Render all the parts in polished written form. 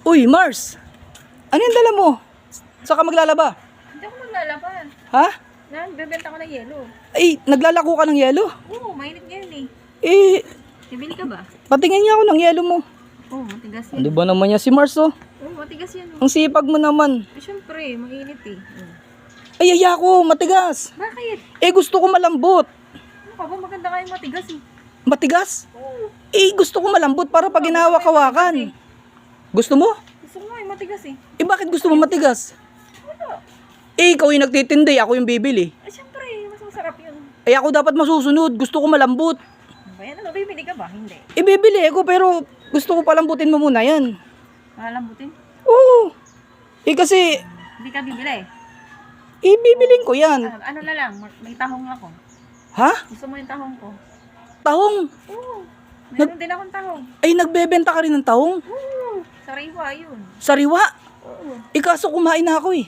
Uy, Mars! Ano yung dala mo? Saan ka maglalaba? Hindi ako maglalaban. Ha? Nagbebenta ko ng yelo. Ay, naglalako ka ng yelo? Oo, mainit ngayon eh. Eh, Bibili ka ba? patingin niya ako ng yelo mo. Oo, matigas yan. Ano ba naman yan si Mars, oh? Oo, matigas yan. Ang sipag mo naman. Eh, syempre, mainit eh. Ay, ko, matigas. Bakit? Eh, gusto ko malambot. Ano ka ba? Maganda kayo matigas eh. Matigas? Oo. Eh, gusto ko malambot para pag hinawak-hawakan. Gusto mo? Gusto ko nga eh, matigas eh. Eh, bakit gusto mo matigas? Wala. Eh, ikaw yung nagtitindi, ako yung bibili. Eh, syempre, mas masarap yun. Eh, ako dapat masusunod. Gusto ko malambot. Ano ba yan? Ano, bibili ka ba? Hindi. Eh, bibili ako, pero gusto ko palambutin mo muna yan. Malambutin? Oo. Eh, kasi, Hindi ka bibili. ibibilin ko yan. Ano na lang, may tahong ako. Ha? Gusto mo yung tahong ko? Tahong? Oo. Meron din akong tahong. Ay, nagbebenta ka rin ng tahong? Oo. Sariwa yun. Sariwa? Oo. Eh, kaso kumain na ako eh.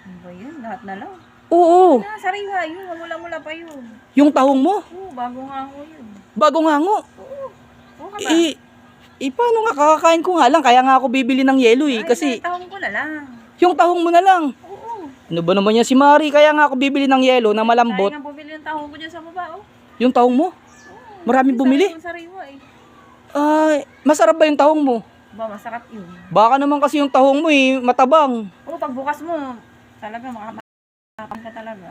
Ano ba yun? Lahat na lang. Oo. Sariwa yun. Mula-mula pa yun. Yung tahong mo? Oo, bago nga ako yun. Bagong hango. Oo. Oo ka ba? Paano nga, kakakain ko nga lang, kaya nga ako bibili ng yelo eh, Ay, kasi tahong ko na lang. yung tahong mo na lang. Oo. Ano ba naman yan si Mari, kaya nga ako bibili ng yelo na malambot. Kaya nga bumili ng tahong ko dyan sa baba, oh. Yung tahong mo? Oo. Maraming bumili? Sariwa eh. Ay, masarap ba yung tahong mo? Ba, masarap yun. Baka naman kasi yung tahong mo eh, matabang. Oo, pagbukas mo, talaga makapang ka talaga.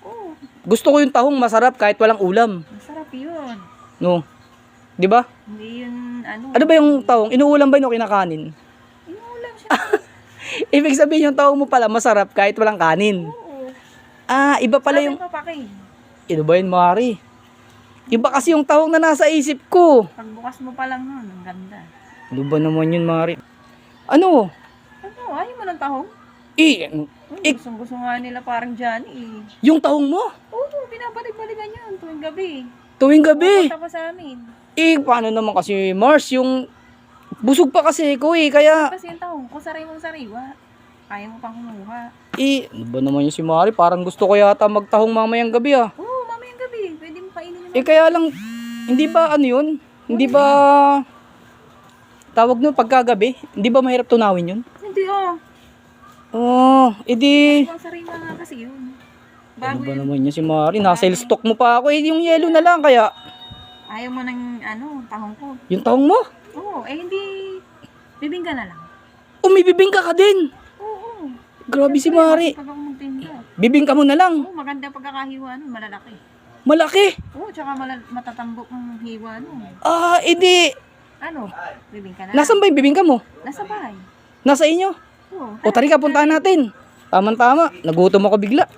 Oo. Gusto ko yung tahong masarap kahit walang ulam. Masarap yun. No? Di ba? Hindi yun, ano. Ano ba yung tahong? Inuulam ba yun o kinakanin? Inuulam siya. Ibig sabihin yung tahong mo pala masarap kahit walang kanin. Oo. Ah, iba pala yung... Sabi ko, Paki, Ano ba yun, Mari? Iba kasi yung tahong na nasa isip ko. pagbukas mo pa lang nun, ang ganda. Ano ba naman yun, Mari? Ano? Ano, ayaw mo ng tahong? Gusto nga nila parang Johnny eh. Yung tahong mo? Oo, binabalik-balikan yun tuwing gabi. Tuwing gabi. Pupunta pa sa amin. Paano naman kasi, Mars, yung... Busog pa kasi ko kaya... Kasi yung tahong ko, mong sariwa. Kaya mo pang kumuha. Ano ba naman yun si Mari? Parang gusto ko yata magtahong mamayang gabi ah. Oo, mamayang gabi. Pwede mo painin yun. Kaya lang, hindi ba ano yun? Hindi ba... Tawag nun pagkagabi? Hindi ba mahirap tunawin yun? Hindi oh. Oh, edi... Ang sariwa nga kasi yun. Ano Bago ba yun. naman yun si Mari? Nasa stock mo pa ako yung yelo na lang kaya... Ayaw mo ng tahong ko. Yung tahong mo? Oo, hindi. Bibingka na lang. Umibibingka ka din. Oo. Grabe si Mari. Pag ako magtinda. Bibingka mo na lang. Oo, maganda pagkakahiwa nun, malalaki. Malaki. Oo, tsaka matatambok ang hiwa nun. Ah, edi... Ano? Bibingka na lang. Nasaan ba yung bibingka mo? Nasa bahay. Nasa inyo? Oo. O tari ka, puntahan natin. Tama-tama. Nagutom ako bigla.